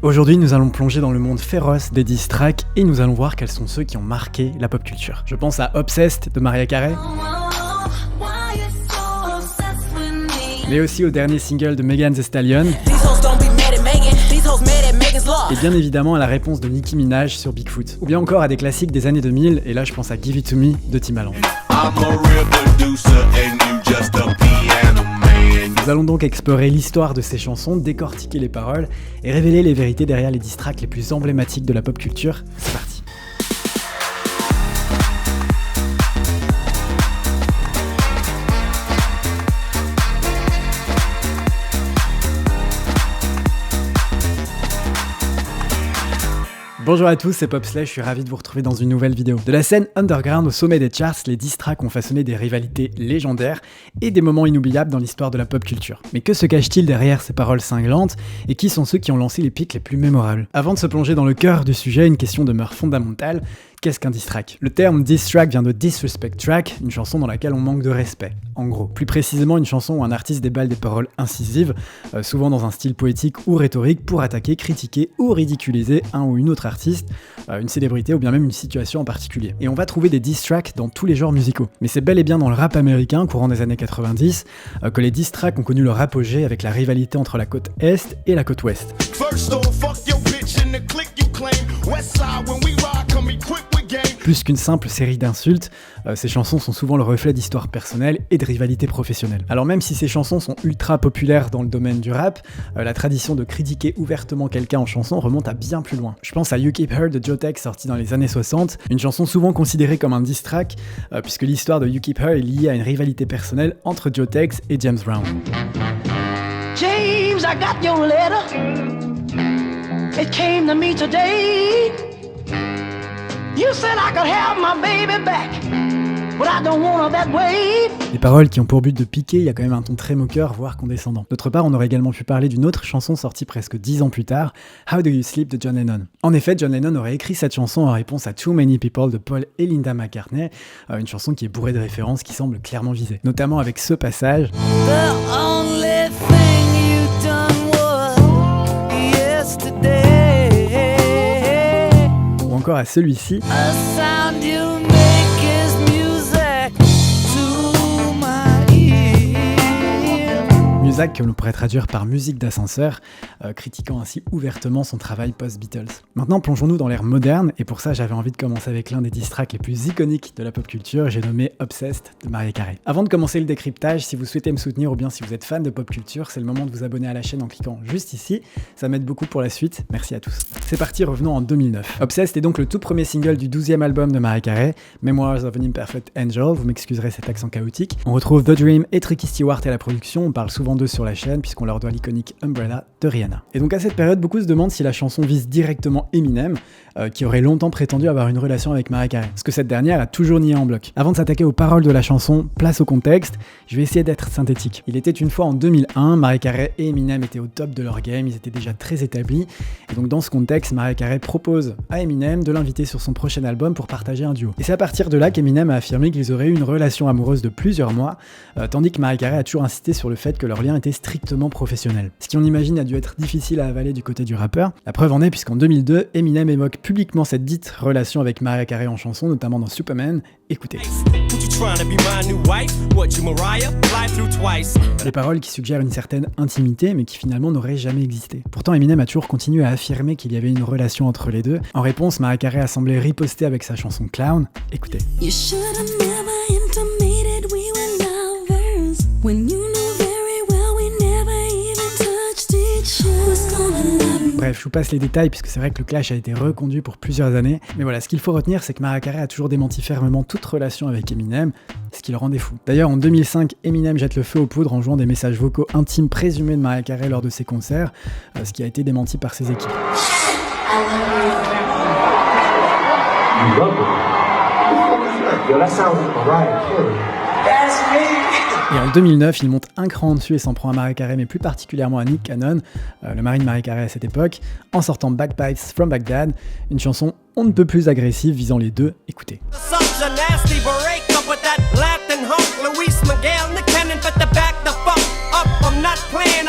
Aujourd'hui, nous allons plonger dans le monde féroce des diss tracks et nous allons voir quels sont ceux qui ont marqué la pop culture. Je pense à Obsessed de Mariah Carey, mais aussi au dernier single de Megan Thee Stallion, et bien évidemment à la réponse de Nicki Minaj sur Bigfoot, ou bien encore à des classiques des années 2000, et là je pense à Give It To Me de Timbaland. Nous allons donc explorer l'histoire de ces chansons, décortiquer les paroles et révéler les vérités derrière les diss tracks les plus emblématiques de la pop culture. C'est parti. Bonjour à tous, c'est Popsley, je suis ravi de vous retrouver dans une nouvelle vidéo. De la scène underground au sommet des charts, les diss tracks ont façonné des rivalités légendaires et des moments inoubliables dans l'histoire de la pop culture. Mais que se cache-t-il derrière ces paroles cinglantes et qui sont ceux qui ont lancé les pics les plus mémorables? Avant de se plonger dans le cœur du sujet, une question demeure fondamentale. Qu'est-ce qu'un diss track? Le terme diss track vient de disrespect track, une chanson dans laquelle on manque de respect, en gros. Plus précisément, une chanson où un artiste déballe des paroles incisives, souvent dans un style poétique ou rhétorique, pour attaquer, critiquer ou ridiculiser un ou une autre artiste, une célébrité ou bien même une situation en particulier. Et on va trouver des diss tracks dans tous les genres musicaux. Mais c'est bel et bien dans le rap américain, courant des années 90, que les diss tracks ont connu leur apogée avec la rivalité entre la côte Est et la côte Ouest. Plus qu'une simple série d'insultes, ces chansons sont souvent le reflet d'histoires personnelles et de rivalités professionnelles. Alors même si ces chansons sont ultra populaires dans le domaine du rap, la tradition de critiquer ouvertement quelqu'un en chanson remonte à bien plus loin. Je pense à You Keep Her de Joe Tex sorti dans les années 60, une chanson souvent considérée comme un diss track, puisque l'histoire de You Keep Her est liée à une rivalité personnelle entre Joe Tex et James Brown. James, I got your letter. It came to me today. You said I could have my baby back, but I don't want her that way. Des paroles qui ont pour but de piquer, il y a quand même un ton très moqueur, voire condescendant. D'autre part, on aurait également pu parler d'une autre chanson sortie presque 10 ans plus tard, How Do You Sleep de John Lennon. En effet, John Lennon aurait écrit cette chanson en réponse à Too Many People de Paul et Linda McCartney, une chanson qui est bourrée de références qui semble clairement visée. Notamment avec ce passage. Encore à celui-ci. Music que l'on pourrait traduire par musique d'ascenseur, critiquant ainsi ouvertement son travail post-Beatles. Maintenant plongeons-nous dans l'ère moderne, et pour ça j'avais envie de commencer avec l'un des diss tracks les plus iconiques de la pop culture, j'ai nommé Obsessed de Mariah Carey. Avant de commencer le décryptage, si vous souhaitez me soutenir ou bien si vous êtes fan de pop culture, c'est le moment de vous abonner à la chaîne en cliquant juste ici, ça m'aide beaucoup pour la suite, merci à tous. C'est parti, revenons en 2009. Obsessed est donc le tout premier single du 12e album de Mariah Carey, Memoirs of an Imperfect Angel, vous m'excuserez cet accent chaotique. On retrouve The Dream et Tricky Stewart à la production, on parle souvent d'eux sur la chaîne puisqu'on leur doit l'iconique Umbrella de Rihanna. Et donc à cette période, beaucoup se demandent si la chanson vise directement Eminem, qui aurait longtemps prétendu avoir une relation avec Mariah Carey, parce que cette dernière a toujours nié en bloc. Avant de s'attaquer aux paroles de la chanson, place au contexte, je vais essayer d'être synthétique. Il était une fois en 2001, Mariah Carey et Eminem étaient au top de leur game, ils étaient déjà très établis, et donc dans ce contexte, Mariah Carey propose à Eminem de l'inviter sur son prochain album pour partager un duo. Et c'est à partir de là qu'Eminem a affirmé qu'ils auraient eu une relation amoureuse de plusieurs mois, tandis que Mariah Carey a toujours insisté sur le fait que leur lien était strictement professionnel. Ce qui on imagine a dû être difficile à avaler du côté du rappeur. La preuve en est puisqu'en 2002, Eminem évoque publiquement cette dite relation avec Mariah Carey en chanson, notamment dans Superman. Écoutez. Des paroles qui suggèrent une certaine intimité, mais qui finalement n'auraient jamais existé. Pourtant, Eminem a toujours continué à affirmer qu'il y avait une relation entre les deux. En réponse, Mariah Carey a semblé riposter avec sa chanson Clown. Écoutez. Bref, je vous passe les détails puisque c'est vrai que le clash a été reconduit pour plusieurs années. Mais voilà, ce qu'il faut retenir, c'est que Mariah Carey a toujours démenti fermement toute relation avec Eminem, ce qui le rendait fou. D'ailleurs, en 2005, Eminem jette le feu aux poudres en jouant des messages vocaux intimes présumés de Mariah Carey lors de ses concerts, ce qui a été démenti par ses équipes. Et en 2009, il monte un cran en dessus et s'en prend à Mariah Carey, mais plus particulièrement à Nick Cannon, le mari de Mariah Carey à cette époque, en sortant Bagpipes from Baghdad, une chanson on ne peut plus agressive visant les deux. Écoutez. I'm not playing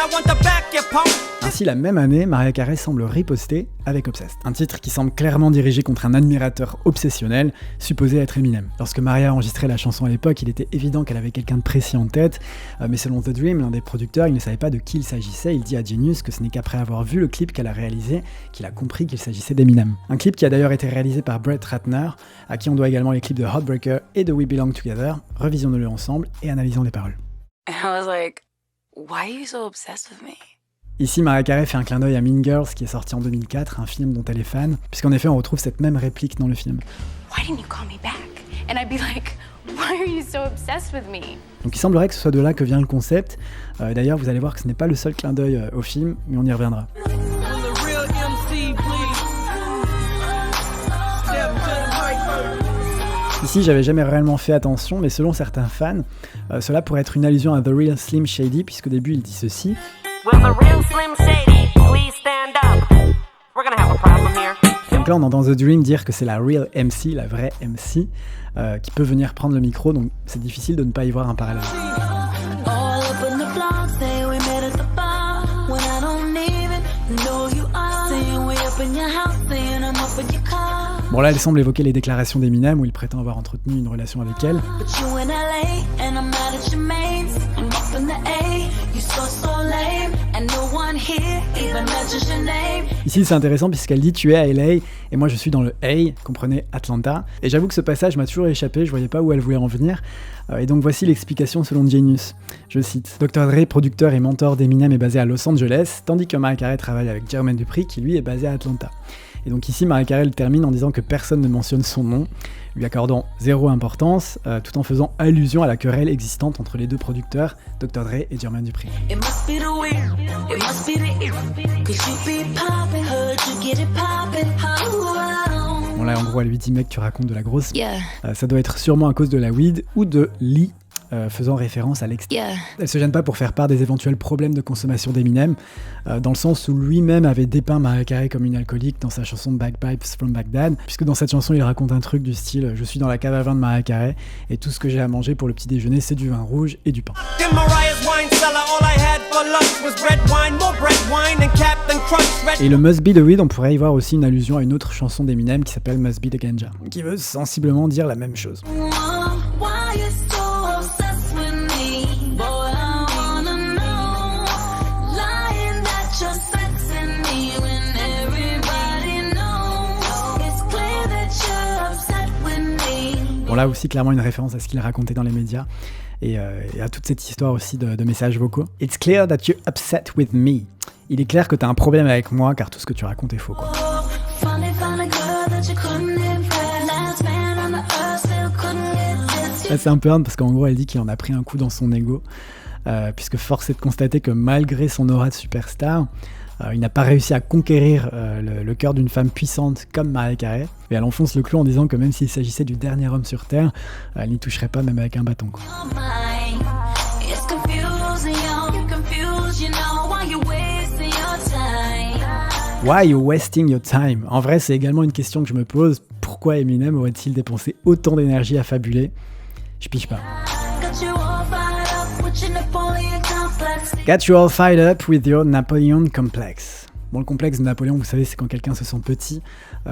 Ainsi, la même année, Mariah Carey semble riposter avec Obsessed, un titre qui semble clairement dirigé contre un admirateur obsessionnel, supposé être Eminem. Lorsque Mariah a enregistré la chanson à l'époque, il était évident qu'elle avait quelqu'un de précis en tête, mais selon The Dream, l'un des producteurs, il ne savait pas de qui il s'agissait. Il dit à Genius que ce n'est qu'après avoir vu le clip qu'elle a réalisé qu'il a compris qu'il s'agissait d'Eminem. Un clip qui a d'ailleurs été réalisé par Brett Ratner, à qui on doit également les clips de Heartbreaker et de We Belong Together. Revisionnons-le ensemble et analysons les paroles. And I was like, why are you so obsessed with me? Ici, Mariah Carey fait un clin d'œil à Mean Girls, qui est sorti en 2004, un film dont elle est fan, puisqu'en effet, on retrouve cette même réplique dans le film. Why didn't you call me back? And I'd be like, why are you so obsessed with me? Donc il semblerait que ce soit de là que vient le concept. D'ailleurs, vous allez voir que ce n'est pas le seul clin d'œil au film, mais on y reviendra. Ici, j'avais jamais réellement fait attention, mais selon certains fans, cela pourrait être une allusion à The Real Slim Shady, puisqu'au début, il dit ceci. Donc là, on entend The Dream dire que c'est la Real MC, la vraie MC, qui peut venir prendre le micro, donc c'est difficile de ne pas y voir un parallèle. Bon là, elle semble évoquer les déclarations d'Eminem où il prétend avoir entretenu une relation avec elle. Ici c'est intéressant puisqu'elle dit tu es à LA et moi je suis dans le A, comprenez Atlanta. Et j'avoue que ce passage m'a toujours échappé, je voyais pas où elle voulait en venir. Et donc voici l'explication selon Genius. Je cite: Dr. Dre, producteur et mentor d'Eminem, est basé à Los Angeles, tandis que Mariah Carey travaille avec Jermaine Dupri qui lui est basé à Atlanta. Et donc ici Mariah Carey termine en disant que personne ne mentionne son nom, lui accordant zéro importance, tout en faisant allusion à la querelle existante entre les deux producteurs, Dr. Dre et Jermaine Dupri. Bon là en gros elle lui dit mec tu racontes de la grosse, ça doit être sûrement à cause de la weed ou de Lee, faisant référence à l'extérieur. Elle se gêne pas pour faire part des éventuels problèmes de consommation d'Eminem, dans le sens où lui-même avait dépeint Mariah Carey comme une alcoolique dans sa chanson Bagpipes from Baghdad, puisque dans cette chanson il raconte un truc du style « Je suis dans la cave à vin de Mariah Carey et tout ce que j'ai à manger pour le petit déjeuner c'est du vin rouge et du pain ». Et le Must Be the Weed, on pourrait y voir aussi une allusion à une autre chanson d'Eminem qui s'appelle Must Be the Ganja, qui veut sensiblement dire la même chose. Bon là aussi clairement une référence à ce qu'il racontait dans les médias et à toute cette histoire aussi de messages vocaux. It's clear that you're upset with me. Il est clair que t'as un problème avec moi car tout ce que tu racontes est faux quoi. Là, c'est un peu hard parce qu'en gros elle dit qu'il en a pris un coup dans son ego puisque force est de constater que malgré son aura de superstar, il n'a pas réussi à conquérir le cœur d'une femme puissante comme Mariah Carey, et elle enfonce le clou en disant que même s'il s'agissait du dernier homme sur Terre, elle n'y toucherait pas même avec un bâton quoi. Why you wasting your time? En vrai, c'est également une question que je me pose. Pourquoi Eminem aurait-il dépensé autant d'énergie à fabuler? Je pige pas. Got you all fired up with your Napoleon complex. Bon, le complexe de Napoléon, vous savez, c'est quand quelqu'un se sent petit,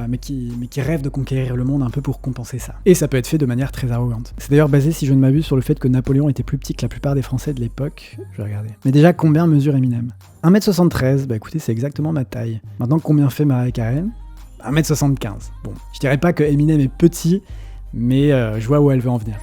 mais qui rêve de conquérir le monde un peu pour compenser ça. Et ça peut être fait de manière très arrogante. C'est d'ailleurs basé, si je ne m'abuse, sur le fait que Napoléon était plus petit que la plupart des Français de l'époque. Je vais regarder. Mais déjà, combien mesure Eminem? 1m73, bah écoutez, c'est exactement ma taille. Maintenant, combien fait Mariah Carey? 1m75. Bon, je dirais pas que Eminem est petit, mais je vois où elle veut en venir.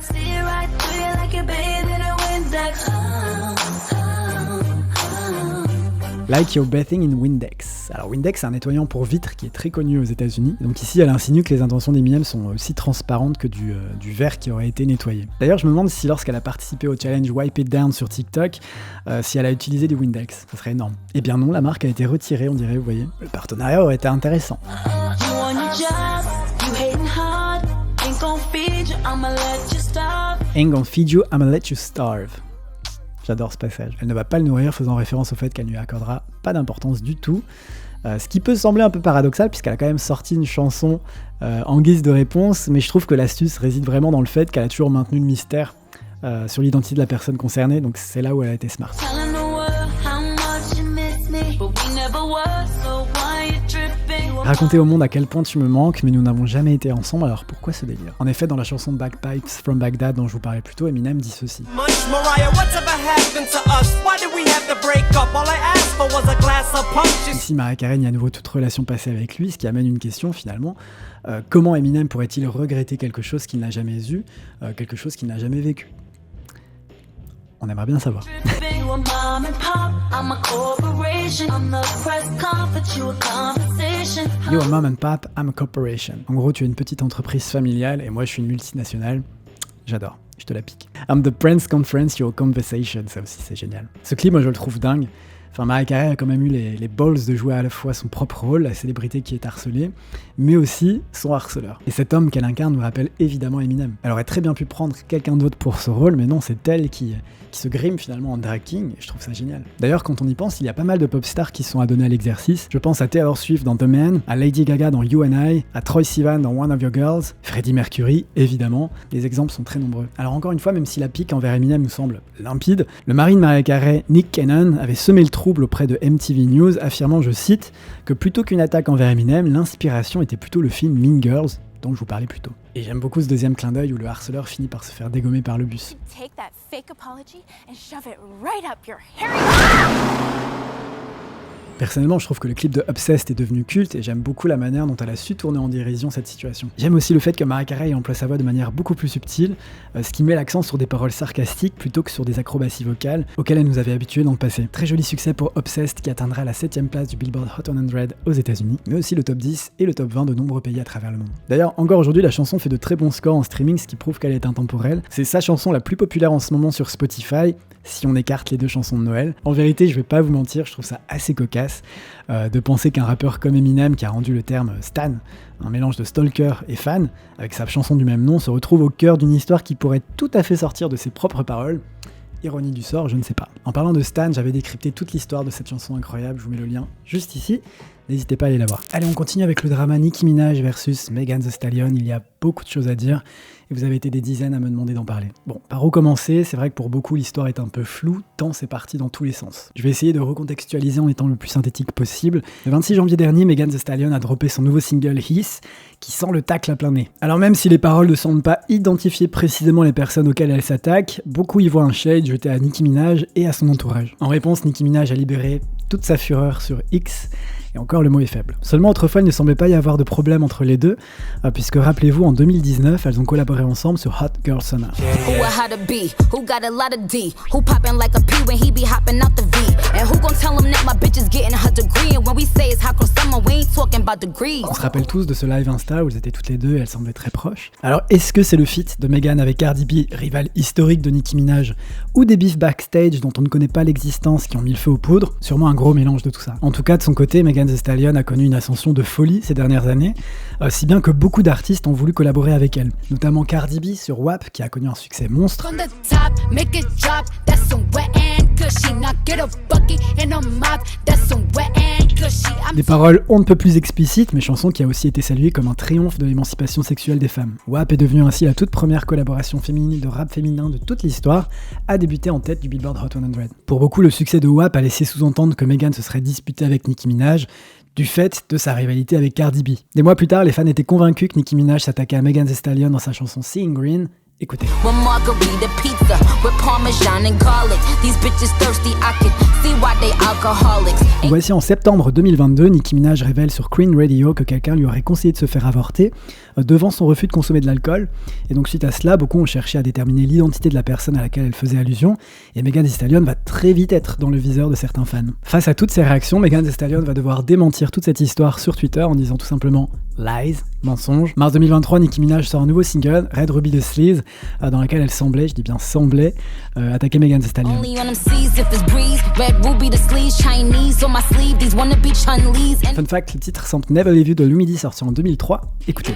Like you're bathing in Windex. Alors Windex, c'est un nettoyant pour vitres qui est très connu aux États-Unis. Donc ici, elle insinue que les intentions d'Eminem sont aussi transparentes que du verre qui aurait été nettoyé. D'ailleurs, je me demande si lorsqu'elle a participé au challenge Wipe It Down sur TikTok, si elle a utilisé du Windex. Ça serait énorme. Eh bien non, la marque a été retirée, on dirait, vous voyez. Le partenariat aurait été intéressant. Ain't gon' feed you, I'ma let you starve. J'adore ce passage. Elle ne va pas le nourrir, faisant référence au fait qu'elle ne lui accordera pas d'importance du tout. Ce qui peut sembler un peu paradoxal, puisqu'elle a quand même sorti une chanson en guise de réponse, mais je trouve que l'astuce réside vraiment dans le fait qu'elle a toujours maintenu le mystère sur l'identité de la personne concernée, donc c'est là où elle a été smart. Raconter au monde à quel point tu me manques, mais nous n'avons jamais été ensemble, alors pourquoi ce délire? En effet, dans la chanson Bagpipes from Baghdad dont je vous parlais plus tôt, Eminem dit ceci. Ici, Mariah Carey nie à nouveau toute relation passée avec lui, ce qui amène une question finalement. Comment Eminem pourrait-il regretter quelque chose qu'il n'a jamais eu, quelque chose qu'il n'a jamais vécu? On aimerait bien savoir. You're a mom and pop, I'm a corporation. En gros, tu es une petite entreprise familiale et moi je suis une multinationale. J'adore, je te la pique. I'm the Prince Conference, your conversation. Ça aussi c'est génial. Ce clip, moi je le trouve dingue. Enfin, Mariah Carey a quand même eu les balls de jouer à la fois son propre rôle, la célébrité qui est harcelée, mais aussi son harceleur. Et cet homme qu'elle incarne nous rappelle évidemment Eminem. Elle aurait très bien pu prendre quelqu'un d'autre pour ce rôle, mais non, c'est elle qui se grime finalement en drag king, et je trouve ça génial. D'ailleurs, quand on y pense, il y a pas mal de pop stars qui sont adonnés à l'exercice. Je pense à Taylor Swift dans The Man, à Lady Gaga dans You and I, à Troye Sivan dans One of Your Girls, Freddie Mercury, évidemment. Les exemples sont très nombreux. Alors encore une fois, même si la pique envers Eminem nous semble limpide, le mari de Mariah Carey, Nick Cannon, avait semé le trouble auprès de MTV News, affirmant, je cite, que plutôt qu'une attaque envers Eminem, l'inspiration était plutôt le film Mean Girls, dont je vous parlais plus tôt. Et j'aime beaucoup ce deuxième clin d'œil où le harceleur finit par se faire dégommer par le bus. Take that fake apology and shove it right up your hairy. Personnellement, je trouve que le clip de Obsessed est devenu culte et j'aime beaucoup la manière dont elle a su tourner en dérision cette situation. J'aime aussi le fait que Mariah Carey emploie sa voix de manière beaucoup plus subtile, ce qui met l'accent sur des paroles sarcastiques plutôt que sur des acrobaties vocales auxquelles elle nous avait habitués dans le passé. Très joli succès pour Obsessed qui atteindra la 7ème place du Billboard Hot 100 aux États-Unis, mais aussi le top 10 et le top 20 de nombreux pays à travers le monde. D'ailleurs, encore aujourd'hui, la chanson fait de très bons scores en streaming, ce qui prouve qu'elle est intemporelle. C'est sa chanson la plus populaire en ce moment sur Spotify, si on écarte les deux chansons de Noël. En vérité, je vais pas vous mentir, je trouve ça assez cocasse de penser qu'un rappeur comme Eminem, qui a rendu le terme stan, un mélange de stalker et fan, avec sa chanson du même nom, se retrouve au cœur d'une histoire qui pourrait tout à fait sortir de ses propres paroles. Ironie du sort, je ne sais pas. En parlant de Stan, j'avais décrypté toute l'histoire de cette chanson incroyable, je vous mets le lien juste ici, n'hésitez pas à aller la voir. Allez, on continue avec le drama Nicki Minaj versus Megan Thee Stallion, il y a beaucoup de choses à dire, et vous avez été des dizaines à me demander d'en parler. Bon, par où commencer? C'est vrai que pour beaucoup l'histoire est un peu floue, tant c'est parti dans tous les sens. Je vais essayer de recontextualiser en étant le plus synthétique possible. Le 26 janvier dernier, Megan Thee Stallion a droppé son nouveau single Hiss, qui sent le tacle à plein nez. Alors même si les paroles ne semblent pas identifier précisément les personnes auxquelles elle s'attaque, beaucoup y voient un shade jeté à Nicki Minaj et à son entourage. En réponse, Nicki Minaj a libéré toute sa fureur sur X, et encore le mot est faible. Seulement autrefois il ne semblait pas y avoir de problème entre les deux, puisque rappelez-vous en 2019 elles ont collaboré ensemble sur Hot Girl Summer. On se rappelle tous de ce live Insta où elles étaient toutes les deux et elles semblaient très proches. Alors est-ce que c'est le feat de Megan avec Cardi B, rivale historique de Nicki Minaj, ou des beefs backstage dont on ne connaît pas l'existence qui ont mis le feu aux poudres? Sûrement un gros mélange de tout ça. En tout cas de son côté, Megan Thee Stallion a connu une ascension de folie ces dernières années, si bien que beaucoup d'artistes ont voulu collaborer avec elle, notamment Cardi B sur WAP qui a connu un succès monstre. Des paroles on ne peut plus explicites, mais chanson qui a aussi été saluée comme un triomphe de l'émancipation sexuelle des femmes. WAP est devenue ainsi la toute première collaboration féminine de rap féminin de toute l'histoire, à débuter en tête du Billboard Hot 100. Pour beaucoup, le succès de WAP a laissé sous-entendre que Megan se serait disputée avec Nicki Minaj, du fait de sa rivalité avec Cardi B. Des mois plus tard, les fans étaient convaincus que Nicki Minaj s'attaquait à Megan Thee Stallion dans sa chanson Seeing Green. Écoutez. Voici en septembre 2022, Nicki Minaj révèle sur Queen Radio que quelqu'un lui aurait conseillé de se faire avorter devant son refus de consommer de l'alcool. Et donc suite à cela, beaucoup ont cherché à déterminer l'identité de la personne à laquelle elle faisait allusion. Et Megan Thee Stallion va très vite être dans le viseur de certains fans. Face à toutes ces réactions, Megan Thee Stallion va devoir démentir toute cette histoire sur Twitter en disant tout simplement lies, mensonge. Mars 2023, Nicki Minaj sort un nouveau single, Red Ruby the Sleaze, dans lequel elle semblait, je dis bien semblait, attaquer Megan Thee Stallion. Fun fact, le titre sample Never Leave You de Lumidee sorti en 2003. Écoutez.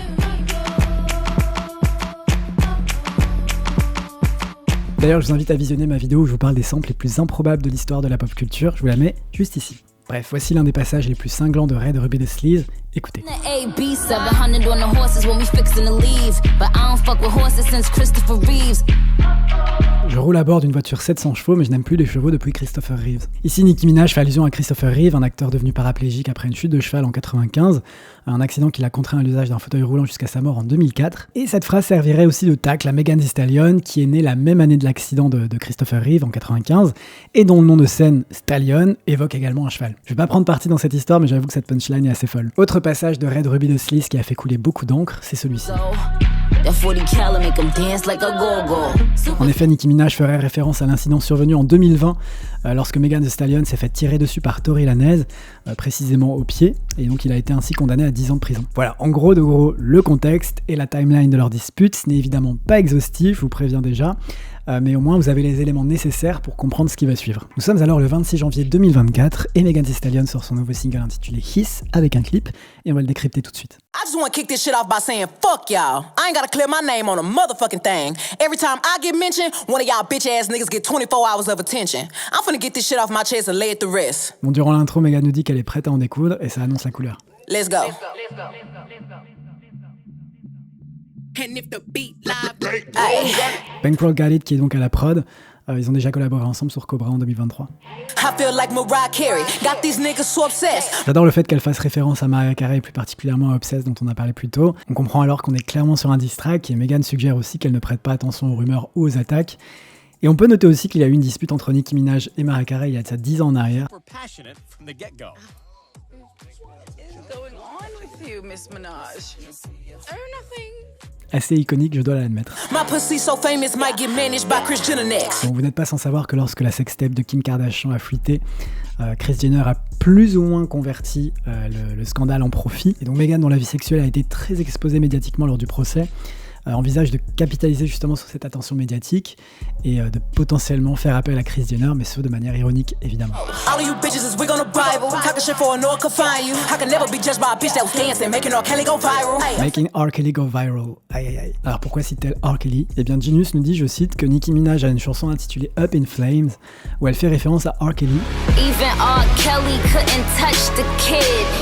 D'ailleurs, je vous invite à visionner ma vidéo où je vous parle des samples les plus improbables de l'histoire de la pop culture. Je vous la mets juste ici. Bref, voici l'un des passages les plus cinglants de Red Ruby the Sleaze. Écoutez. Je Je roule à bord d'une voiture 700 chevaux, mais je n'aime plus les chevaux depuis Christopher Reeves. Ici, Nicki Minaj fait allusion à Christopher Reeve, un acteur devenu paraplégique après une chute de cheval en 95, un accident qui l'a contraint à l'usage d'un fauteuil roulant jusqu'à sa mort en 2004. Et cette phrase servirait aussi de tacle à Megan Thee Stallion, qui est née la même année de l'accident de Christopher Reeve en 95, et dont le nom de scène Stallion évoque également un cheval. Je vais pas prendre parti dans cette histoire, mais j'avoue que cette punchline est assez folle. Autre passage de Red Ruby de Sleaze qui a fait couler beaucoup d'encre, c'est celui-ci. En effet, Nicki Minaj ferait référence à l'incident survenu en 2020 lorsque Megan Thee Stallion s'est fait tirer dessus par Tory Lanez, précisément au pied, et donc il a été ainsi condamné à 10 ans de prison. Voilà, en gros de gros, le contexte et la timeline de leur dispute. Ce n'est évidemment pas exhaustif, je vous préviens déjà, mais au moins vous avez les éléments nécessaires pour comprendre ce qui va suivre. Nous sommes alors le 26 janvier 2024 et Megan Thee Stallion sort son nouveau single intitulé Hiss avec un clip, et on va le décrypter tout de suite. I just wanna kick this shit off by saying fuck y'all. I ain't gotta clear my name on a motherfucking thing. Every time I get mentioned, one of y'all bitch ass niggas get 24 hours of attention. I'm finna get this shit off my chest and lay it to rest. Bon, durant l'intro, Megan nous dit qu'elle est prête à en découdre et ça annonce la couleur. Let's go. And if the beat live, hey. Bankroll Got It qui est donc à la prod. Ils ont déjà collaboré ensemble sur Cobra en 2023. J'adore le fait qu'elle fasse référence à Mariah Carey et plus particulièrement à Obsessed dont on a parlé plus tôt. On comprend alors qu'on est clairement sur un diss track et Megan suggère aussi qu'elle ne prête pas attention aux rumeurs ou aux attaques. Et on peut noter aussi qu'il y a eu une dispute entre Nicki Minaj et Mariah Carey il y a de ça 10 ans en arrière. Assez iconique, je dois l'admettre. Bon, vous n'êtes pas sans savoir que lorsque la sextape de Kim Kardashian a fuité, Kris Jenner a plus ou moins converti le scandale en profit. Et donc Meghan, dont la vie sexuelle a été très exposée médiatiquement lors du procès, envisage de capitaliser justement sur cette attention médiatique et de potentiellement faire appel à Kris Jenner, mais ce de manière ironique évidemment. Making R. Kelly go viral. Aïe aïe aïe. Alors pourquoi cite-t-elle R. Kelly ? Eh bien Genius nous dit, je cite, que Nicki Minaj a une chanson intitulée Up in Flames où elle fait référence à R. Kelly. Even R. Kelly couldn't touch the kid.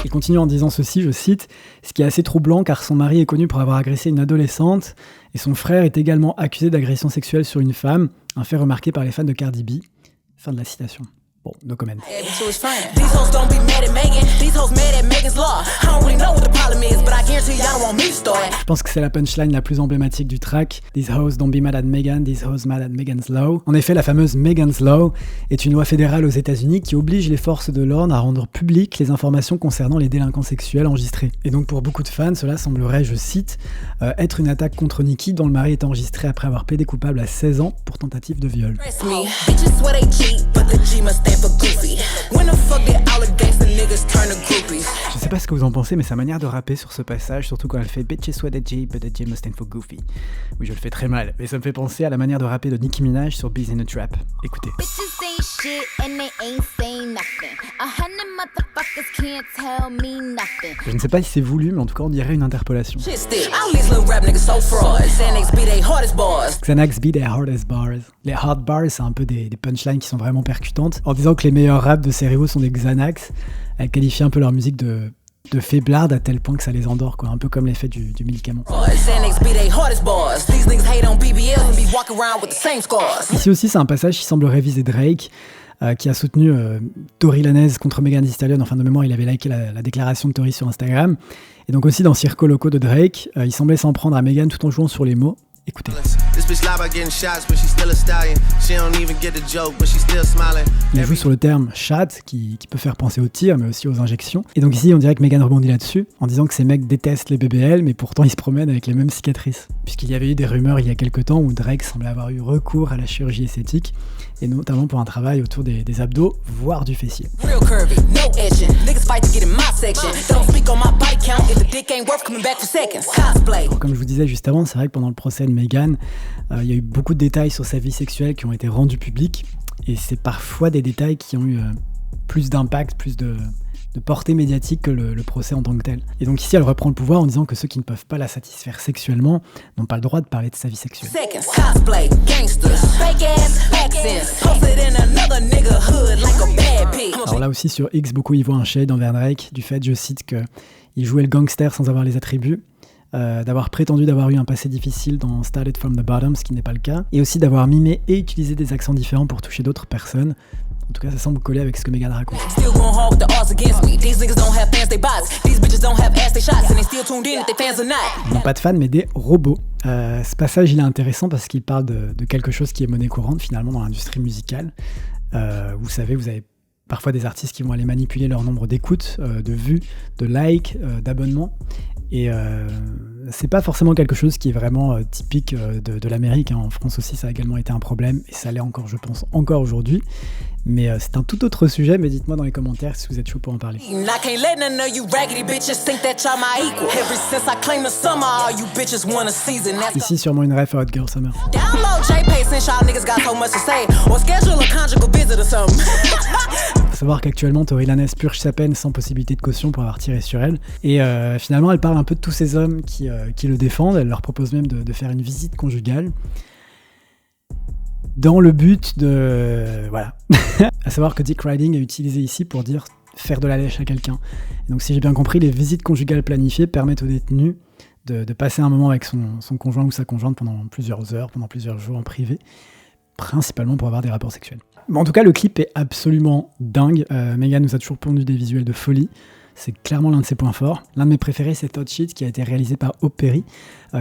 Et continue en disant ceci, je cite, ce qui est assez troublant car son mari est connu pour avoir agressé une adolescente et son frère est également accusé d'agression sexuelle sur une femme, un fait remarqué par les fans de Cardi B. Fin de la citation. Bon, no comment. Je pense que c'est la punchline la plus emblématique du track. These hoes don't be mad at Megan, these hoes mad at Megan's Law. En effet, la fameuse Megan's Law est une loi fédérale aux États-Unis qui oblige les forces de l'ordre à rendre publiques les informations concernant les délinquants sexuels enregistrés. Et donc pour beaucoup de fans, cela semblerait, je cite, être une attaque contre Nicki dont le mari est enregistré après avoir plaidé coupable à 16 ans pour tentative de viol. Je sais pas ce que vous en pensez, mais sa manière de rapper sur ce passage, surtout quand elle fait Bitches sweat a G, but the G must stand for goofy. Oui, je le fais très mal, mais ça me fait penser à la manière de rapper de Nicki Minaj sur Bees in a Trap. Écoutez. Je ne sais pas si c'est voulu, mais en tout cas on dirait une interpolation. Xanax be their hardest bars. Les hard bars, c'est un peu des punchlines qui sont vraiment percutantes. En disant que les meilleurs raps de ses rivaux sont des Xanax, elle qualifie un peu leur musique de faiblarde à tel point que ça les endort, quoi, un peu comme l'effet du médicament. Ici aussi, c'est un passage qui semble réviser Drake, qui a soutenu Tory Lanez contre Megan Thee Stallion. Enfin, de mémoire, il avait liké la déclaration de Tory sur Instagram. Et donc aussi dans Circo Loco de Drake, il semblait s'en prendre à Megan tout en jouant sur les mots. Écoutez. Il joue sur le terme shot qui peut faire penser au tir mais aussi aux injections. Et donc ici on dirait que Megan rebondit là-dessus en disant que ces mecs détestent les BBL mais pourtant ils se promènent avec les mêmes cicatrices. Puisqu'il y avait eu des rumeurs il y a quelques temps où Drake semblait avoir eu recours à la chirurgie esthétique et notamment pour un travail autour des abdos voire du fessier. Alors, comme je vous disais juste avant, c'est vrai que pendant le procès de Meghan, il y a eu beaucoup de détails sur sa vie sexuelle qui ont été rendus publics et c'est parfois des détails qui ont eu plus d'impact, plus de portée médiatique que le procès en tant que tel. Et donc ici, elle reprend le pouvoir en disant que ceux qui ne peuvent pas la satisfaire sexuellement n'ont pas le droit de parler de sa vie sexuelle. Alors là aussi, sur X, beaucoup y voient un shade envers Drake, du fait, je cite, qu'il jouait le gangster sans avoir les attributs. d'avoir prétendu d'avoir eu un passé difficile dans Started From The Bottom, ce qui n'est pas le cas, et aussi d'avoir mimé et utilisé des accents différents pour toucher d'autres personnes. En tout cas, ça semble coller avec ce que Megan raconte. Non, pas de fans, mais des robots. Ce passage, il est intéressant parce qu'il parle de quelque chose qui est monnaie courante, finalement, dans l'industrie musicale. Vous savez, vous avez parfois des artistes qui vont aller manipuler leur nombre d'écoutes, de vues, de likes, d'abonnements. Et c'est pas forcément quelque chose qui est vraiment typique de l'Amérique. En France aussi, ça a également été un problème, et ça l'est encore, je pense, encore aujourd'hui. Mais c'est un tout autre sujet, mais dites-moi dans les commentaires si vous êtes chaud pour en parler. Ici, sûrement une ref à Hot Girl Summer. Faut savoir qu'actuellement, Tory Lanez purge sa peine sans possibilité de caution pour avoir tiré sur elle. Et finalement, elle parle un peu de tous ces hommes qui le défendent. Elle leur propose même de faire une visite conjugale. Dans le but de... Voilà. À savoir que Dick Riding est utilisé ici pour dire faire de la lèche à quelqu'un. Et donc si j'ai bien compris, les visites conjugales planifiées permettent aux détenus de passer un moment avec son conjoint ou sa conjointe pendant plusieurs heures, pendant plusieurs jours en privé, principalement pour avoir des rapports sexuels. Bon, en tout cas, le clip est absolument dingue. Megan nous a toujours pondu des visuels de folie. C'est clairement l'un de ses points forts. L'un de mes préférés, c'est Hot Shit, qui a été réalisé par Hope Perry,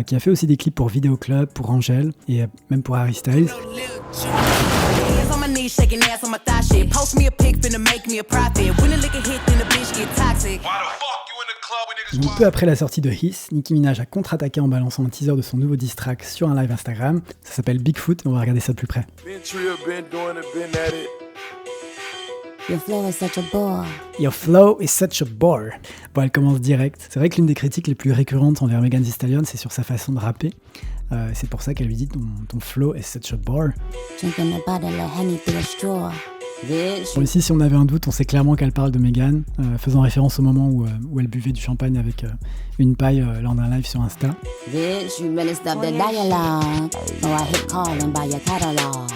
qui a fait aussi des clips pour Video Club, pour Angèle, et même pour Harry Styles. Donc, peu après la sortie de Hiss, Nicki Minaj a contre-attaqué en balançant un teaser de son nouveau diss track sur un live Instagram. Ça s'appelle Bigfoot, et on va regarder ça de plus près. Your flow is such a bore. Your flow is such a bore. Bon, elle commence direct. C'est vrai que l'une des critiques les plus récurrentes envers Megan Thee Stallion, c'est sur sa façon de rapper. C'est pour ça qu'elle lui dit ton flow is such a bore. Drinking a bottle of honey through a straw. Bon, ici, si on avait un doute, on sait clairement qu'elle parle de Megan, faisant référence au moment où elle buvait du champagne avec une paille lors d'un live sur Insta. Bitch, you better stop the dialogue. Or I hit call and buy your catalog.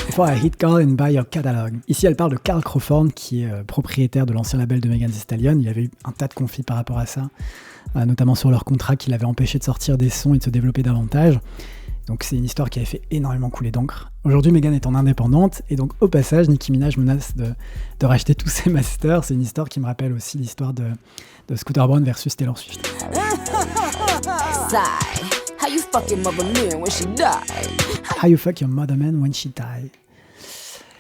Before I hit call and buy your catalog. Ici, elle parle de Carl Crawford, qui est propriétaire de l'ancien label de Megan Thee Stallion. Il y avait eu un tas de conflits par rapport à ça, notamment sur leur contrat qui l'avait empêché de sortir des sons et de se développer davantage. Donc c'est une histoire qui avait fait énormément couler d'encre. Aujourd'hui, Megan est en indépendante, et donc au passage, Nicki Minaj menace de racheter tous ses masters. C'est une histoire qui me rappelle aussi l'histoire de Scooter Braun versus Taylor Swift. How you fuck your mother man when she die? How you fuck your mother man when she die?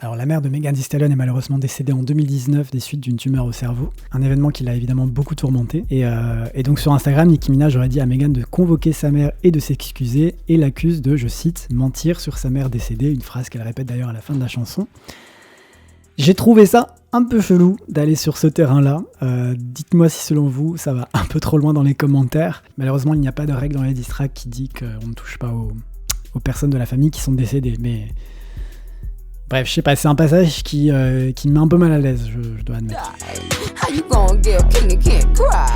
Alors la mère de Megan Thee Stallion est malheureusement décédée en 2019 des suites d'une tumeur au cerveau, un événement qui l'a évidemment beaucoup tourmenté. Et donc sur Instagram, Nicki Minaj aurait dit à Megan de convoquer sa mère et de s'excuser, et l'accuse de, je cite, mentir sur sa mère décédée, une phrase qu'elle répète d'ailleurs à la fin de la chanson. J'ai trouvé ça un peu chelou d'aller sur ce terrain-là. Dites-moi si selon vous, ça va un peu trop loin dans les commentaires. Malheureusement, il n'y a pas de règle dans les diss tracks qui dit qu'on ne touche pas aux personnes de la famille qui sont décédées, mais... Bref, je sais pas, c'est un passage qui me met un peu mal à l'aise, je dois admettre. How you gon' Gayle King and can't cry?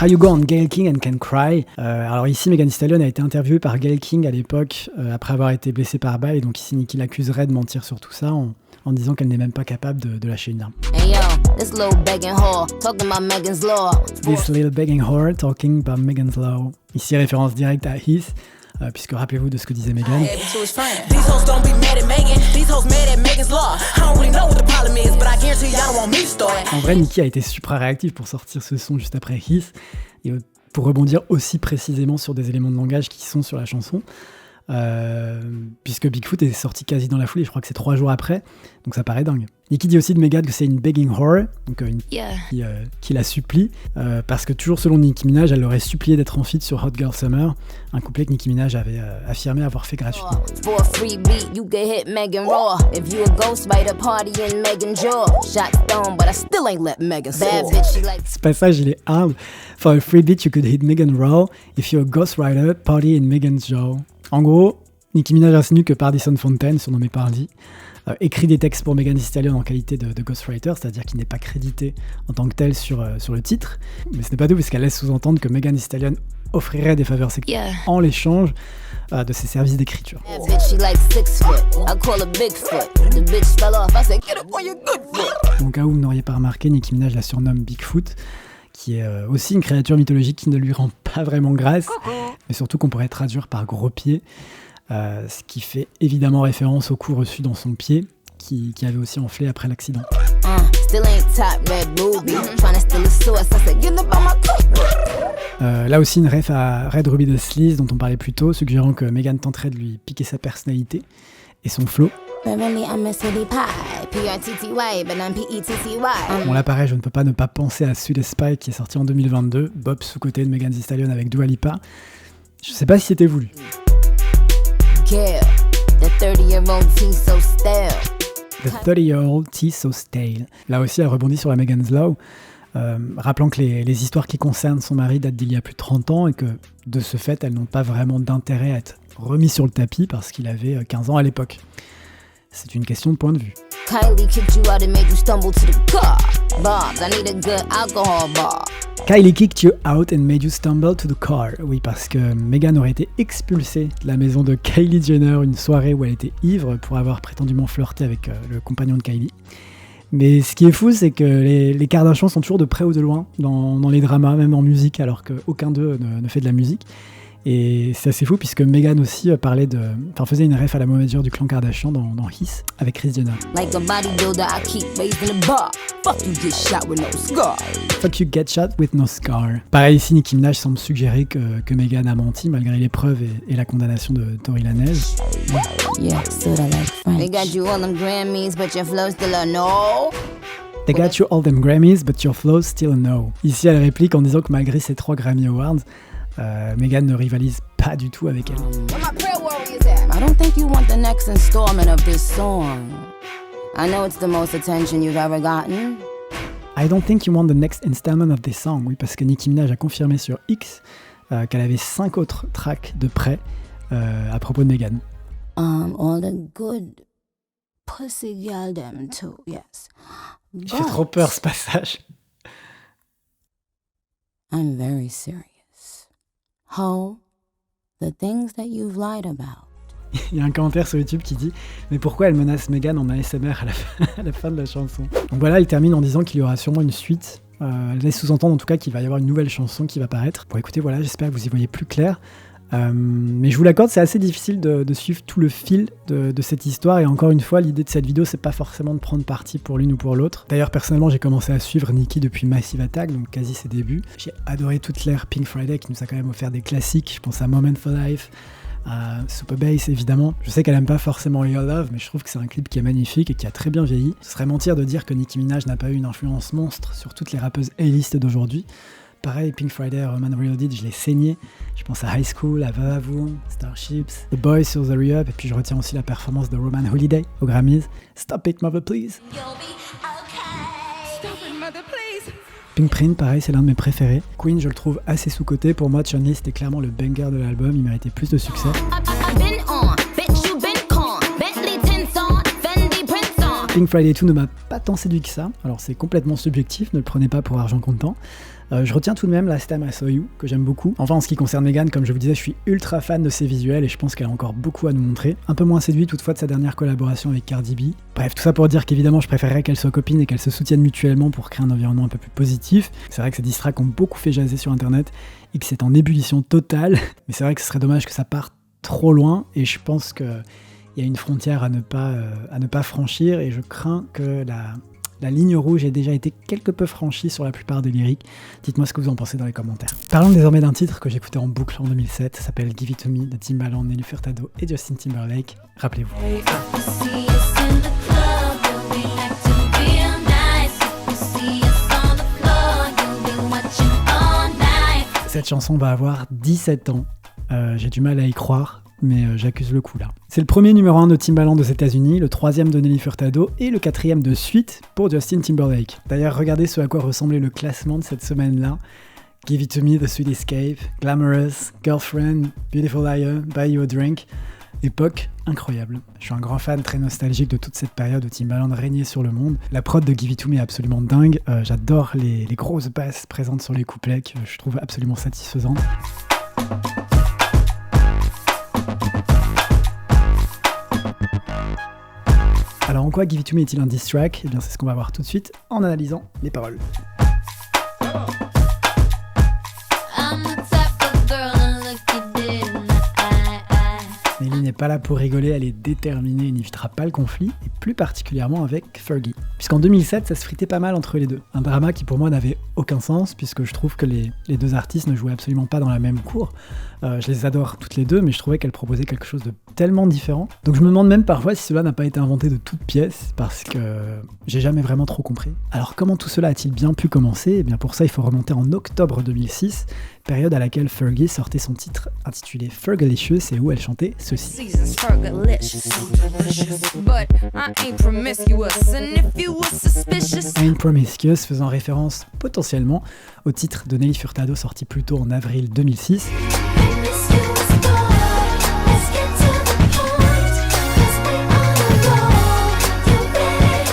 How you go on Gayle King and can cry? Alors ici, Megan Thee Stallion a été interviewée par Gayle King à l'époque, après avoir été blessée par balle, et donc ici Nicki l'accuserait de mentir sur tout ça en disant qu'elle n'est même pas capable de lâcher une arme. Hey yo, this little begging whore talking about Megan's law. This little begging whore talking about Megan's law. Ici, référence directe à Hiss. Puisque rappelez-vous de ce que disait Megan. En vrai, Nicki a été super réactive pour sortir ce son juste après Hiss, et pour rebondir aussi précisément sur des éléments de langage qui sont sur la chanson. Puisque Bigfoot est sorti quasi dans la foulée, je crois que c'est 3 jours après, donc ça paraît dingue. Nicki dit aussi de Megan que c'est une begging whore, donc qui la supplie, parce que toujours selon Nicki Minaj, elle l'aurait supplié d'être en feat sur Hot Girl Summer, un couplet que Nicki Minaj avait affirmé avoir fait gratuitement. For a free beat, you can hit Megan raw. If you a ghost writer, party in Megan's jaw. Shot down, but I still ain't let Megan bad bitch, she like... Ce passage, il est hard. For a free beat, you could hit Megan raw. If you're a ghostwriter, party in Megan's jaw. En gros, Nicki Minaj insinue que Pardison Fontaine, surnommé Pardy, écrit des textes pour Megan Thee Stallion en qualité de ghostwriter, c'est-à-dire qu'il n'est pas crédité en tant que tel sur le titre. Mais ce n'est pas tout, puisqu'elle laisse sous-entendre que Megan Thee Stallion offrirait des faveurs sexuelles en l'échange de ses services d'écriture. Donc, à où vous n'auriez pas remarqué, Nicki Minaj la surnomme Bigfoot, qui est aussi une créature mythologique qui ne lui rend pas vraiment grâce, mais surtout qu'on pourrait traduire par gros pied, ce qui fait évidemment référence au coup reçu dans son pied, qui avait aussi enflé après l'accident. Là aussi une ref à Red Ruby the Sleaze dont on parlait plus tôt, suggérant que Megan tenterait de lui piquer sa personnalité et son flow. Bon là pareil, je ne peux pas ne pas penser à Sweet Spy qui est sorti en 2022, Bob sous-côté de Megan Thee Stallion avec Dua Lipa. Je sais pas si c'était voulu. Yeah, the 30-year-old tea so stale. The 30-year-old tea so stale. Là aussi elle rebondit sur la Megan's Law, rappelant que les histoires qui concernent son mari datent d'il y a plus de 30 ans et que de ce fait elles n'ont pas vraiment d'intérêt à être remises sur le tapis parce qu'il avait 15 ans à l'époque. C'est une question de point de vue. Kylie kicked you out and made you stumble to the car. Bobs, I need a good alcohol bar. Kylie kicked you out and made you stumble to the car. Oui, parce que Megan aurait été expulsée de la maison de Kylie Jenner une soirée où elle était ivre pour avoir prétendument flirté avec le compagnon de Kylie. Mais ce qui est fou, c'est que les Kardashians sont toujours de près ou de loin dans les dramas, même en musique, alors qu'aucun d'eux ne fait de la musique. Et c'est assez fou puisque Megan aussi faisait une ref à la manager du clan Kardashian dans Hiss avec Kris Jenner. Like a bodybuilder, I keep raising the bar. Fuck you get shot with no scar. Fuck you get shot with no scar. Pareil ici, Nicki Minaj semble suggérer que Megan a menti malgré les preuves et la condamnation de Tory Lanez. Yeah, still I like French. They got you all them Grammys, but your flow still a no. They got you all them Grammys, but your flow's still a no. Ici, elle réplique en disant que malgré ses 3 Grammy Awards, Megan ne rivalise pas du tout avec elle. I don't think you want the next installment of this song. I know it's the most attention you've ever gotten. I don't think you want the next installment of this song. Oui, parce que Nicki Minaj a confirmé sur X qu'elle avait 5 autres tracks de prêt à propos de Megan. All the good pussy girl them too, yes. Il fait trop peur ce passage. I'm very serious. Ho, the things that you've lied about. Il y a un commentaire sur YouTube qui dit « Mais pourquoi elle menace Megan en ASMR à la fin de la chanson ?» Donc voilà, il termine en disant qu'il y aura sûrement une suite. Elle laisse sous-entendre en tout cas qu'il va y avoir une nouvelle chanson qui va paraître. Bon écoutez, voilà, j'espère que vous y voyez plus clair. Mais je vous l'accorde, c'est assez difficile de suivre tout le fil de cette histoire, et encore une fois, l'idée de cette vidéo, c'est pas forcément de prendre parti pour l'une ou pour l'autre. D'ailleurs, personnellement, j'ai commencé à suivre Nicki depuis Massive Attack, donc quasi ses débuts. J'ai adoré toute l'ère Pink Friday, qui nous a quand même offert des classiques. Je pense à Moment for Life, à Super Bass, évidemment. Je sais qu'elle aime pas forcément Your Love, mais je trouve que c'est un clip qui est magnifique et qui a très bien vieilli. Ce serait mentir de dire que Nicki Minaj n'a pas eu une influence monstre sur toutes les rappeuses A-list d'aujourd'hui. Pareil, Pink Friday, Roman Reloaded, je l'ai saigné. Je pense à High School, à Vavavoom, Starships, The Boys sur The Re-Up, et puis je retiens aussi la performance de Roman Holiday aux Grammys. Stop it, mother, please. Pink Print, pareil, c'est l'un de mes préférés. Queen, je le trouve assez sous-coté. Pour moi, Chun-Li, c'était clairement le banger de l'album, il méritait plus de succès. Pink Friday 2 ne m'a pas tant séduit que ça, alors c'est complètement subjectif, ne le prenez pas pour argent comptant. Je retiens tout de même Last Time I Saw You, que j'aime beaucoup. Enfin, en ce qui concerne Megan, comme je vous disais, je suis ultra fan de ses visuels et je pense qu'elle a encore beaucoup à nous montrer. Un peu moins séduit toutefois de sa dernière collaboration avec Cardi B. Bref, tout ça pour dire qu'évidemment je préférerais qu'elles soient copines et qu'elles se soutiennent mutuellement pour créer un environnement un peu plus positif. C'est vrai que ces diss tracks ont beaucoup fait jaser sur internet et que c'est en ébullition totale, mais c'est vrai que ce serait dommage que ça parte trop loin, et je pense que il y a une frontière à ne pas franchir, et je crains que la ligne rouge ait déjà été quelque peu franchie sur la plupart des lyriques. Dites-moi ce que vous en pensez dans les commentaires. Parlons désormais d'un titre que j'écoutais en boucle en 2007, ça s'appelle Give It To Me de Timbaland, Nelly Furtado et Justin Timberlake. Rappelez-vous. Cette chanson va avoir 17 ans. J'ai du mal à y croire, mais j'accuse le coup là. C'est le premier numéro 1 de Timbaland aux États-Unis, le 3e de Nelly Furtado et le 4e de suite pour Justin Timberlake. D'ailleurs, regardez ce à quoi ressemblait le classement de cette semaine-là. Give It To Me, The Sweet Escape, Glamorous, Girlfriend, Beautiful Liar, Buy You A Drink. Époque incroyable. Je suis un grand fan très nostalgique de toute cette période où Timbaland régnait sur le monde. La prod de Give It To Me est absolument dingue. J'adore les grosses basses présentes sur les couplets que je trouve absolument satisfaisantes. Alors en quoi Give It To Me est-il un diss track ? Eh bien c'est ce qu'on va voir tout de suite en analysant les paroles. pas là pour rigoler, elle est déterminée et n'évitera pas le conflit, et plus particulièrement avec Fergie. Puisqu'en 2007, ça se fritait pas mal entre les deux. Un drama qui pour moi n'avait aucun sens, puisque je trouve que les deux artistes ne jouaient absolument pas dans la même cour. Je les adore toutes les deux, mais je trouvais qu'elles proposaient quelque chose de tellement différent. Donc je me demande même parfois si cela n'a pas été inventé de toutes pièces, parce que j'ai jamais vraiment trop compris. Alors comment tout cela a-t-il bien pu commencer ? Eh bien pour ça, il faut remonter en octobre 2006, période à laquelle Fergie sortait son titre intitulé Fergalicious et où elle chantait ceci. Ain't Promiscuous, faisant référence potentiellement au titre de Nelly Furtado sorti plus tôt en avril 2006.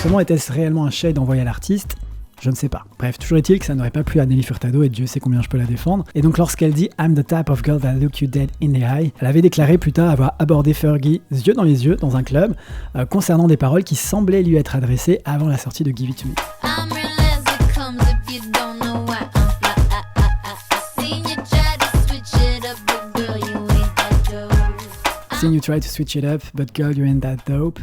Comment était-ce réellement un shade envoyé à l'artiste ? Je ne sais pas. Bref, toujours est-il que ça n'aurait pas plu à Nelly Furtado et Dieu sait combien je peux la défendre. Et donc lorsqu'elle dit « I'm the type of girl that look you dead in the eye », elle avait déclaré plus tard avoir abordé Fergie yeux dans un club concernant des paroles qui semblaient lui être adressées avant la sortie de Give It To Me. Seen you try to switch it up, but girl, you ain't that dope.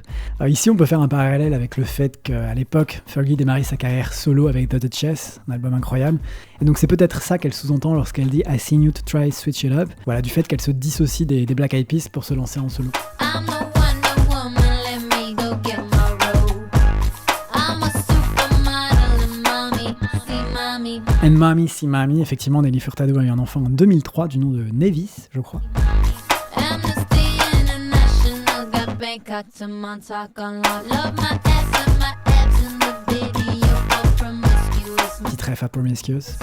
Ici, on peut faire un parallèle avec le fait qu'à l'époque, Fergie démarrait sa carrière solo avec The Duchess, un album incroyable. Et donc, c'est peut-être ça qu'elle sous-entend lorsqu'elle dit I seen you to try to switch it up. Voilà, du fait qu'elle se dissocie des Black Eyed Peas pour se lancer en solo. And Mommy, See Mommy, effectivement, Nelly Furtado a eu un enfant en 2003 du nom de Nevis, je crois. Petit ref à Promiscuous.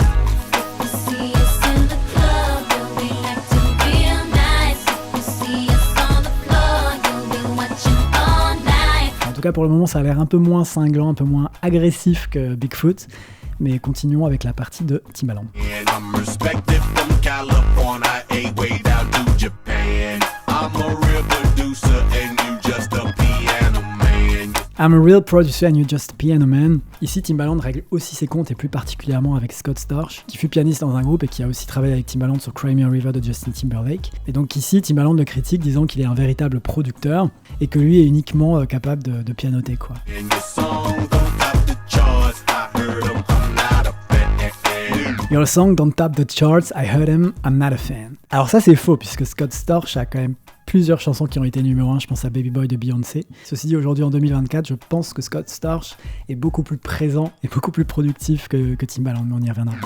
En tout cas, pour le moment, ça a l'air un peu moins cinglant, un peu moins agressif que Bigfoot. Mais continuons avec la partie de Timbaland. I'm a real producer and you just piano man. Ici, Timbaland règle aussi ses comptes et plus particulièrement avec Scott Storch, qui fut pianiste dans un groupe et qui a aussi travaillé avec Timbaland sur Cry Me a River de Justin Timberlake. Et donc ici, Timbaland le critique disant qu'il est un véritable producteur et que lui est uniquement capable de pianoter quoi. Your song don't top the charts, I heard him, I'm not a fan. Alors ça c'est faux puisque Scott Storch a quand même plusieurs chansons qui ont été numéro 1, je pense à Baby Boy de Beyoncé. Ceci dit, aujourd'hui en 2024, je pense que Scott Storch est beaucoup plus présent et beaucoup plus productif que Timbaland, mais on y reviendra.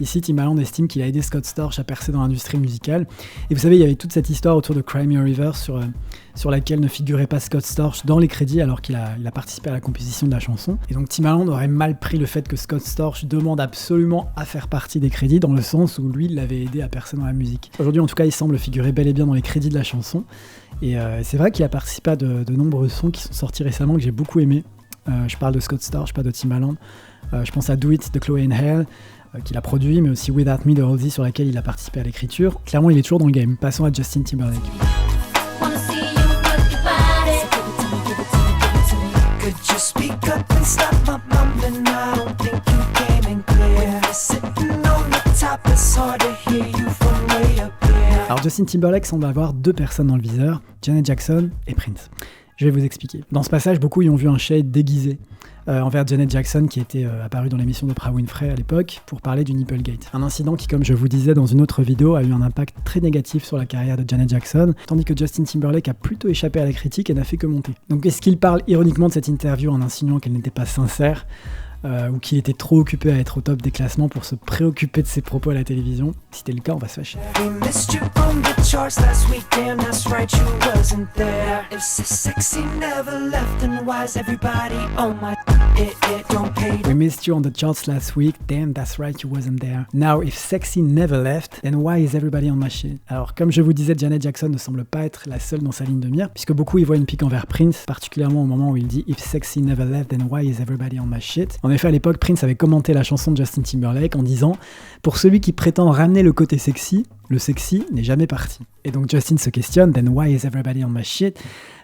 Ici, Timbaland estime qu'il a aidé Scott Storch à percer dans l'industrie musicale. Et vous savez, il y avait toute cette histoire autour de Cry Me a River sur laquelle ne figurait pas Scott Storch dans les crédits alors qu'il a participé à la composition de la chanson. Et donc Timbaland aurait mal pris le fait que Scott Storch demande absolument à faire partie des crédits dans le sens où lui, il l'avait aidé à percer dans la musique. Aujourd'hui, en tout cas, il semble figurer bel et bien dans les crédits de la chanson. Et c'est vrai qu'il a participé à de nombreux sons qui sont sortis récemment que j'ai beaucoup aimés. Je parle de Scott Storch, pas de Timbaland. Je pense à Do It de Chloé and Hale, qu'il a produit, mais aussi Without Me de Halsey sur laquelle il a participé à l'écriture. Clairement, il est toujours dans le game. Passons à Justin Timberlake. Alors Justin Timberlake semble avoir deux personnes dans le viseur, Janet Jackson et Prince. Je vais vous expliquer. Dans ce passage, beaucoup y ont vu un shade déguisé envers Janet Jackson qui était apparue dans l'émission d'Oprah Winfrey à l'époque pour parler du Nipplegate. Un incident qui, comme je vous disais dans une autre vidéo, a eu un impact très négatif sur la carrière de Janet Jackson, tandis que Justin Timberlake a plutôt échappé à la critique et n'a fait que monter. Donc est-ce qu'il parle ironiquement de cette interview en insinuant qu'elle n'était pas sincère ou qu'il était trop occupé à être au top des classements pour se préoccuper de ses propos à la télévision? Si c'était le cas, on va se fâcher. We missed you on the charts last week, damn that's right you wasn't there. Now if sexy never left, then why is everybody on my shit? Alors comme je vous disais, Janet Jackson ne semble pas être la seule dans sa ligne de mire, puisque beaucoup y voient une pique envers Prince, particulièrement au moment où il dit If sexy never left, then why is everybody on my shit? En effet, à l'époque, Prince avait commenté la chanson de Justin Timberlake en disant « Pour celui qui prétend ramener le côté sexy, le sexy n'est jamais parti. » Et donc Justin se questionne « Then why is everybody on my shit ?»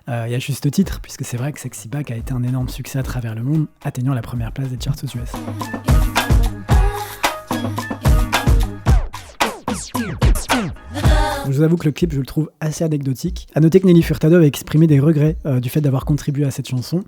Il y a juste titre, puisque c'est vrai que Sexy Back a été un énorme succès à travers le monde, atteignant la première place des charts aux US. vous avoue que le clip, je le trouve assez anecdotique. À noter que Nelly Furtado avait exprimé des regrets du fait d'avoir contribué à cette chanson,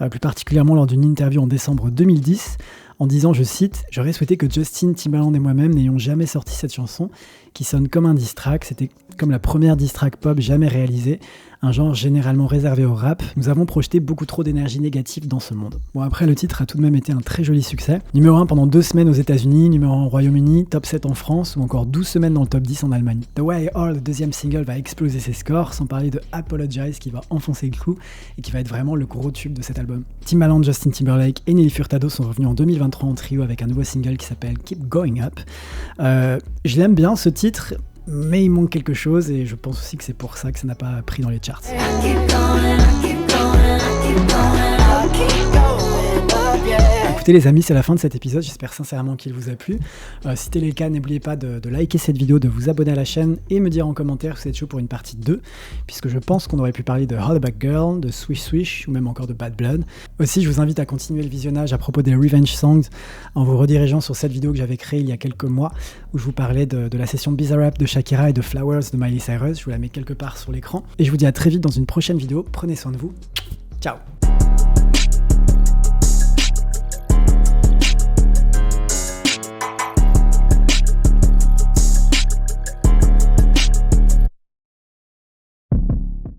plus particulièrement lors d'une interview en décembre 2010, en disant, je cite, « J'aurais souhaité que Justin Timbaland et moi-même n'ayons jamais sorti cette chanson, qui sonne comme un diss track. C'était comme la première diss track pop jamais réalisée, un genre généralement réservé au rap. Nous avons projeté beaucoup trop d'énergie négative dans ce monde. » Bon, après, le titre a tout de même été un très joli succès. Numéro 1 pendant 2 semaines aux États-Unis, numéro 1 au Royaume-Uni, top 7 en France, ou encore 12 semaines dans le top 10 en Allemagne. The Way I Are, le deuxième single, va exploser ses scores, sans parler de Apologize qui va enfoncer le clou et qui va être vraiment le gros tube de cet album. Timbaland, Justin Timberlake et Nelly Furtado sont revenus en 2023 en trio avec un nouveau single qui s'appelle Keep Going Up. Je l'aime bien ce titre, mais il manque quelque chose et je pense aussi que c'est pour ça que ça n'a pas pris dans les charts. Écoutez les amis, c'est la fin de cet épisode, j'espère sincèrement qu'il vous a plu. Si tel est le cas, n'oubliez pas de liker cette vidéo, de vous abonner à la chaîne et me dire en commentaire si vous êtes chaud pour une partie 2, puisque je pense qu'on aurait pu parler de Hollaback Girl, de Swish Swish ou même encore de Bad Blood. Aussi, je vous invite à continuer le visionnage à propos des Revenge Songs en vous redirigeant sur cette vidéo que j'avais créée il y a quelques mois où je vous parlais de la session Bizarre Rap de Shakira et de Flowers de Miley Cyrus. Je vous la mets quelque part sur l'écran et je vous dis à très vite dans une prochaine vidéo. Prenez soin de vous. Ciao.